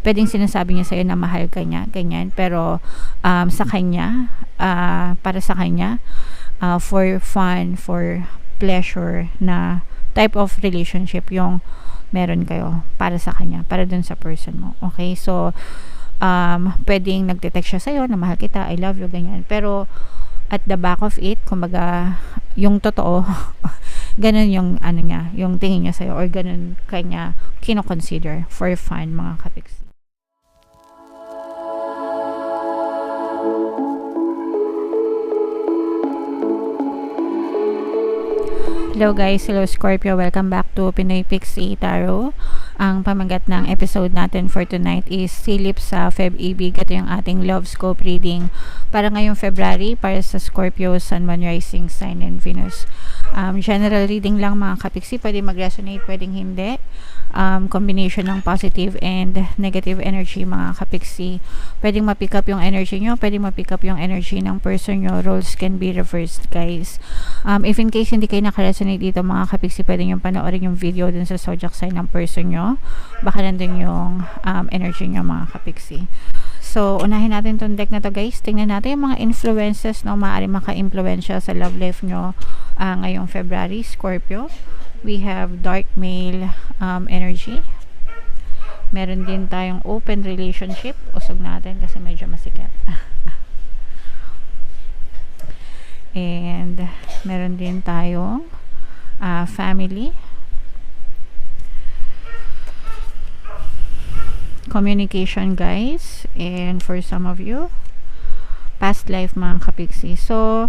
pwedeng sinasabi niya sa'yo na mahal ka niya, ganyan. Pero sa kanya, para sa kanya, for fun, for pleasure na type of relationship yung meron kayo para sa kanya, para dun sa person mo. Okay? So, pwedeng nagte-text siya sa'yo na mahal kita, I love you, ganyan. Pero, at the back of it, kumbaga, yung totoo, ganun yung ano niya, yung tingin niya sa'yo, or ganun kanya kino-consider for fun, mga kapiksi. Hello guys, hello Scorpio, welcome back to Pinoy Pixie Tarot. Ang pamagat ng episode natin for tonight is Silip sa Feb-ibig. Ito yung ating love scope reading para ngayong February, para sa Scorpio, Sun, Moon, Rising, Sign, and Venus. General reading lang mga kapiksi, pwede mag-resonate, pwedeng hindi. Combination ng positive and negative energy mga kapiksi. Pwedeng ma-pick up yung energy nyo, pwedeng ma-pick up yung energy ng person nyo. Roles can be reversed guys. If in case hindi kayo nakaresonate dito mga kapiksi, pwede nyo panoorin yung video dun sa zodiac sign ng person nyo. Baka nandun yung energy nyo mga kapiksi. So, unahin natin tong deck na to guys. Tingnan natin yung mga influences na maaari maka-influensya sa love life nyo ngayong February, Scorpio. We have dark male energy. Meron din tayong open relationship. Usog natin kasi medyo masikip. And meron din tayong family, communication guys, and for some of you, past life mga kapiksi. So,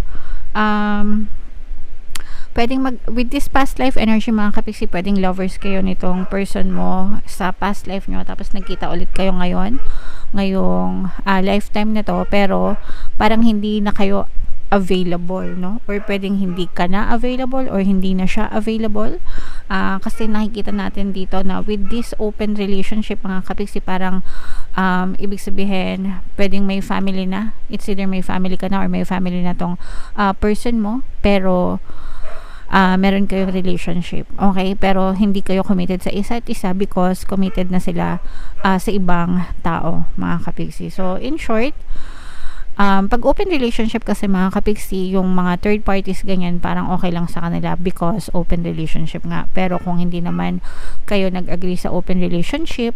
pwedeng with this past life energy mga kapiksi, pwedeng lovers kayo nitong person mo sa past life nyo, tapos nagkita ulit kayo ngayong lifetime na to, pero parang hindi na kayo available, no? Or pwedeng hindi ka na available or hindi na siya available. Kasi nakikita natin dito na with this open relationship mga kapiksi, parang ibig sabihin, pwedeng may family na. It's either may family ka na or may family na tong person mo, pero meron kayong relationship, okay? Pero hindi kayo committed sa isa't isa because committed na sila sa ibang tao, mga kapiksi. So, in short, pag open relationship kasi mga kapiksi, yung mga third parties ganyan, parang okay lang sa kanila because open relationship nga. Pero kung hindi naman kayo nag-agree sa open relationship,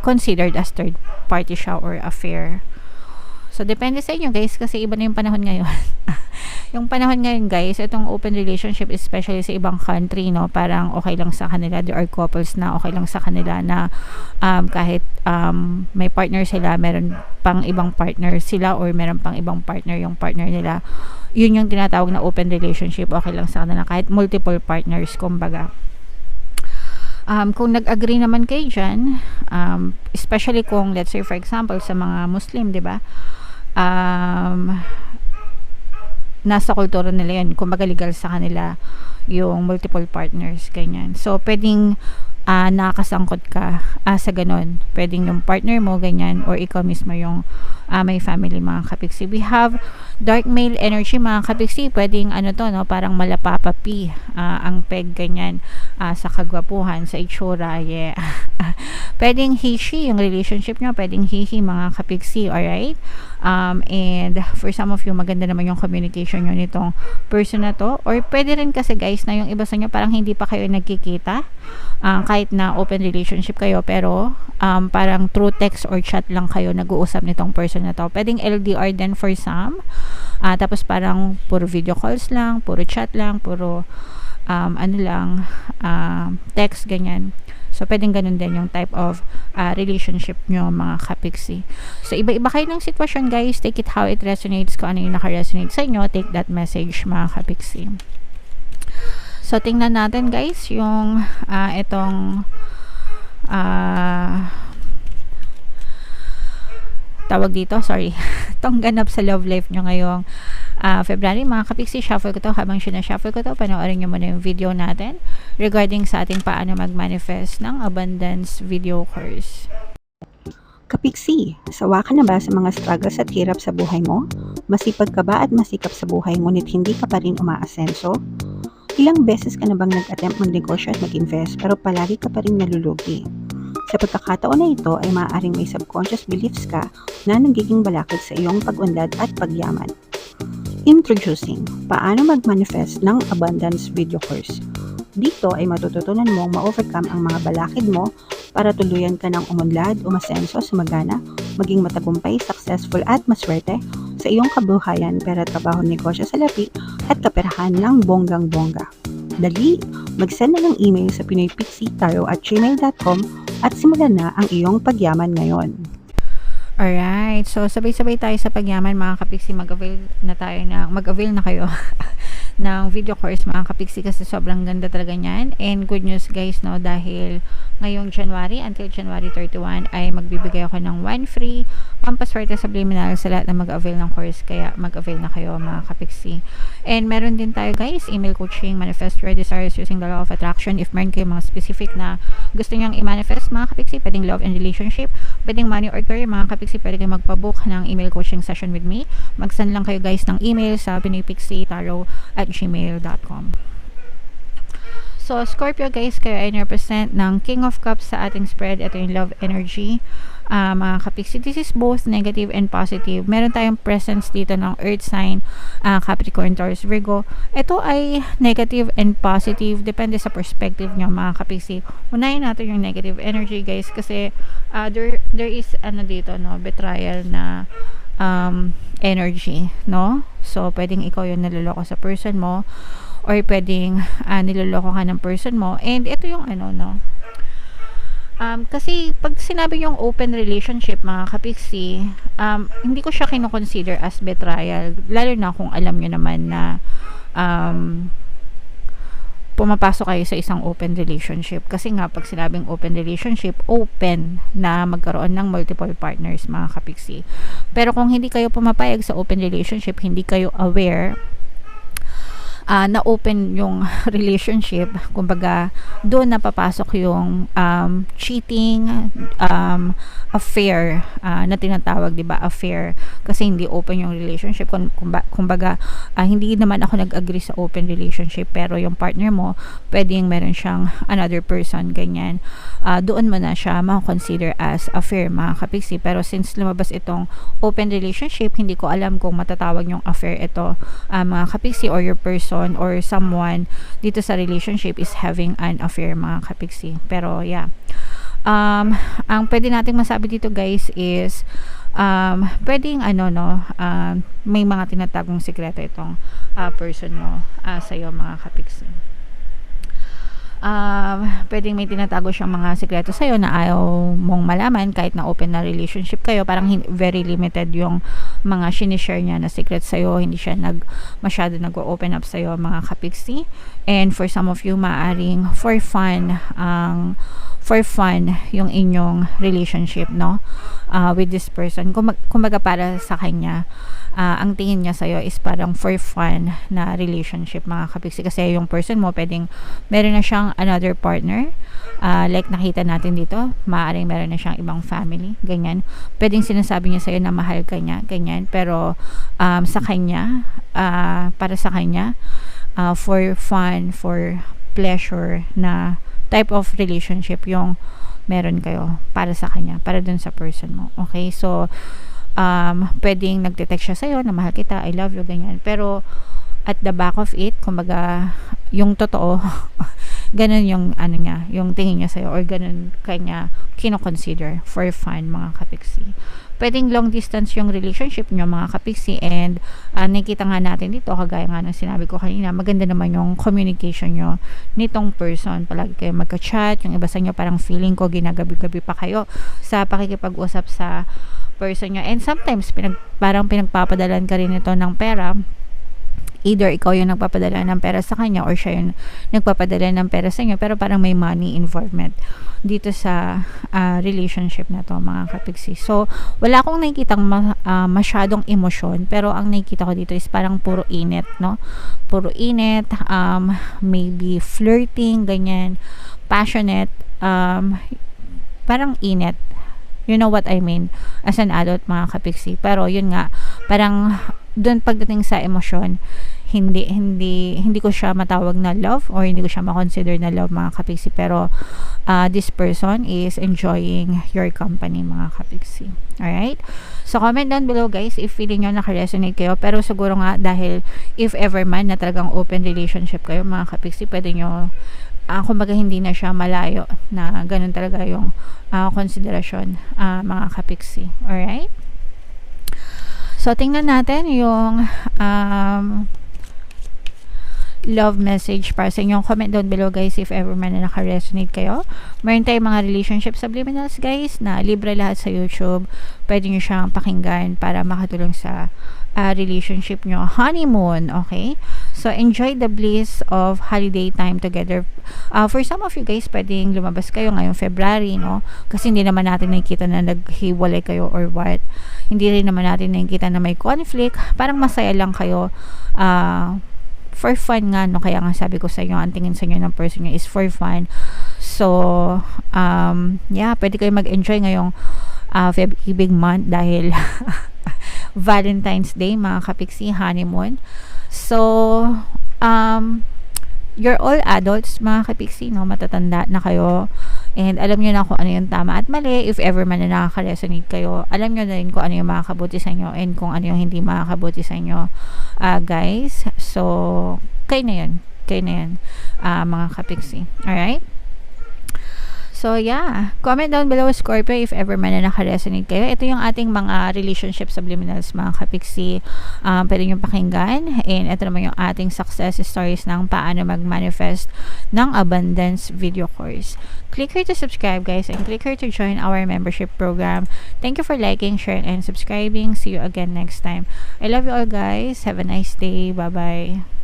considered as third party siya or affair. So, depende sa inyo guys, kasi iba na yung panahon ngayon. Yung panahon ngayon guys, itong open relationship, especially sa ibang country, no, parang okay lang sa kanila. There are couples na okay lang sa kanila na kahit may partner sila, meron pang ibang partner sila, or meron pang ibang partner yung partner nila. Yun yung tinatawag na open relationship. Okay lang sa kanila kahit multiple partners, kumbaga. Kung nag-agree naman kayo dyan, especially kung let's say for example sa mga Muslim, di ba, nasa kultura nila yun, kumbaga legal sa kanila yung multiple partners, ganyan. So pwedeng nakasangkot ka sa ganun. Pwedeng yung partner mo ganyan, or ikaw mismo yung may family mga kapiksi. We have dark male energy mga kapiksi. Pwedeng ano to, no, parang malapapapi ang peg ganyan, sa kagwapuhan, sa itsura, yeah. Pwedeng he-she yung relationship nyo, pwedeng he-he mga kapiksi, alright? And for some of you, maganda naman yung communication nyo nitong person na to. Or pwede rin kasi guys na yung iba sa nyo parang hindi pa kayo nagkikita, kahit na open relationship kayo, pero parang through text or chat lang kayo nag-uusap nitong person na to. Pwedeng LDR din for some, tapos parang puro video calls lang, puro chat lang, puro text, ganyan. So, pwedeng ganun din yung type of relationship nyo mga kapiksi. So, iba-iba kayo ng sitwasyon guys. Take it how it resonates. Kung ano yung naka-resonate sa inyo, take that message mga kapiksi. So, tingnan natin guys yung itong tawag dito, sorry, itong ganap sa love life nyo ngayong February mga kapiksi. Shuffle ko to. Habang sinashuffle ko to, panoorin nyo muna yung video natin regarding sa ating paano mag-manifest ng abundance video course. Kapiksi, sawa ka na ba sa mga struggles at hirap sa buhay mo? Masipag ka ba at masikap sa buhay ngunit hindi ka pa rin umaasenso? Ilang beses ka na bang nag-attempt magnegosyo at mag-invest pero palagi ka pa rin nalulugi? Sa pagkakataon na ito ay maaaring may subconscious beliefs ka na nagiging balakid sa iyong pag-unlad at pagyaman. Introducing, paano mag-manifest ng abundance video course. Dito ay matututunan mong ma-overcome ang mga balakid mo para tuluyan ka ng umunlad, umasenso, sumagana, maging matagumpay, successful at maswerte sa iyong kabuhayan, pera, trabaho, negosyo, salapi at kaperahan ng bonggang-bongga. Dali, mag-send na ng email sa pinoypixitaro@gmail.com at simulan na ang iyong pagyaman ngayon. Alright, so sabay-sabay tayo sa pagyaman mga kapiksi, mag-avail na kayo ng video course mga kapiksi kasi sobrang ganda talaga niyan. And good news guys, no, dahil ngayong January until January 31 ay magbibigay ako ng 1 free pampaswerte subliminal sa lahat na mag-avail ng course, kaya mag-avail na kayo mga kapiksi. And meron din tayo guys, email coaching, manifest your desires using the law of attraction. If meron kayo mga specific na gusto nyong i-manifest mga kapiksi, pwedeng love and relationship, pwedeng money or career mga kapiksi, pwede kayo magpabook ng email coaching session with me. Mag-send lang kayo guys ng email sa pinoypixitaro@gmail.com. So, Scorpio guys, kayo ay represent ng King of Cups sa ating spread. Ito yung love energy. Mga kapiksi, this is both negative and positive. Meron tayong presence dito ng earth sign, Capricorn, Taurus, Virgo. Ito ay negative and positive. Depende sa perspective nyo mga kapiksi. Unahin natin yung negative energy guys kasi there is dito, no, betrayal na energy, no? So, pwedeng ikaw yung naloloko sa person mo or pwedeng niloloko ka ng person mo. And ito yung kasi pag sinabi yung open relationship mga kapiksi, hindi ko siya kino-consider as betrayal, lalo na kung alam nyo naman na pumapasok kayo sa isang open relationship. Kasi nga pag sinabing open relationship, open na magkaroon ng multiple partners mga kapiksi. Pero kung hindi kayo pumapayag sa open relationship, hindi kayo aware na open yung relationship, kumbaga doon napapasok yung cheating, affair na tinatawag, 'di ba? Affair kasi hindi open yung relationship. Kumbaga hindi naman ako nag-agree sa open relationship pero yung partner mo pwedeng meron siyang another person, ganyan. Doon mo na siya ma-consider as affair mga kapiksi. Pero since lumabas itong open relationship, hindi ko alam kung matatawag yung affair ito mga kapiksi, or your person or someone dito sa relationship is having an affair mga kapiksi. Pero yeah, ang pwede nating masabi dito guys is pwedeng may mga tinatagong sikreto itong person mo sa'yo mga kapiksi. Pwedeng may tinatago siyang mga sikreto sa'yo na ayaw mong malaman kahit na open na relationship kayo. Parang very limited yung mga sinishare niya na secret sa'yo. Hindi siya masyado nag-open up sa'yo mga kapiksi. And for some of you, maaring for fun yung inyong relationship, no? With this person. Kumbaga para sa kanya, ang tingin niya sa'yo is parang for fun na relationship mga kapiksi. Kasi yung person mo, pwedeng meron na siyang another partner. Like nakita natin dito, maaaring meron na siyang ibang family, ganyan. Pwedeng sinasabi niya sa'yo na mahal ka niya, ganyan. Pero sa kanya, para sa kanya, for fun, for pleasure na type of relationship yung meron kayo para sa kanya, para dun sa person mo. Okay, so pwedeng nagte-text siya sa'yo na mahal kita, I love you, ganyan. Pero at the back of it, kumbaga yung totoo ganun yung niya, yung tingin niya sa'yo, or ganun kanya kino-consider for fun mga kapiksi. Pwedeng long distance yung relationship nyo mga kapiksi, and nakikita nga natin dito, kagaya nga ng sinabi ko kanina, maganda naman yung communication nyo nitong person. Palagi kayo magka-chat, yung iba sa inyo parang feeling ko ginagabi-gabi pa kayo sa pakikipag-usap sa person nyo, and sometimes parang pinagpapadalan ka rin ito ng pera. Either ikaw yung nagpapadala ng pera sa kanya or siya yung nagpapadala ng pera sa inyo, pero parang may money involvement dito sa relationship na to mga kapiksi. So wala akong nakikitang masyadong emosyon, pero ang nakikita ko dito is parang puro init, no? Puro init, maybe flirting, ganyan, passionate, parang init. You know what I mean as an adult mga kapiksi. Pero yun nga, parang doon pagdating sa emosyon, hindi ko siya matawag na love or hindi ko siya ma-consider na love, mga kapiksi, pero this person is enjoying your company, mga kapiksi. Alright? So comment down below guys if feeling nyo naka-resonate kayo, pero siguro nga dahil if ever man na talagang open relationship kayo, mga kapiksi, pwede nyo kumbaga hindi na siya malayo na ganun talaga yung konsiderasyon, mga kapiksi. Alright? So tingnan natin yung love message para sa inyo. Comment down below guys if ever man na naka-resonate kayo. Meron tayong mga relationship subliminals guys na libre lahat sa YouTube. Pwede nyo siyang pakinggan para makatulong sa relationship nyo. Honeymoon, okay? So enjoy the bliss of holiday time together. For some of you guys, pwedeng lumabas kayo ngayong February, no? Kasi hindi naman natin nakikita na naghiwalay kayo or what. Hindi rin naman natin nakikita na may conflict. Parang masaya lang kayo. For fun nga, no? Kaya nga sabi ko sa inyo, ang tingin sa inyo ng person nyo is for fun. So, yeah, pwede kayo mag-enjoy ngayong Feb-ibig month dahil Valentine's Day, mga kapiksi, honeymoon. So, you're all adults, mga kapiksi, no? Matatanda na kayo. And alam nyo na kung ano yung tama at mali. If ever man na nakaka-resonate kayo, alam nyo na rin kung ano yung makakabuti sa inyo and kung ano yung hindi makakabuti sa inyo, guys. So, kayo na yun. Kayo na yun, mga kapiksi. Alright? So, yeah. Comment down below, Scorpio, if ever man na naka-resonate kayo. Ito yung ating mga relationship subliminals, mga kapiksi. Pwede nyo pakinggan. And ito naman yung ating success stories ng paano mag-manifest ng abundance video course. Click here to subscribe, guys, and click here to join our membership program. Thank you for liking, sharing, and subscribing. See you again next time. I love you all, guys. Have a nice day. Bye-bye.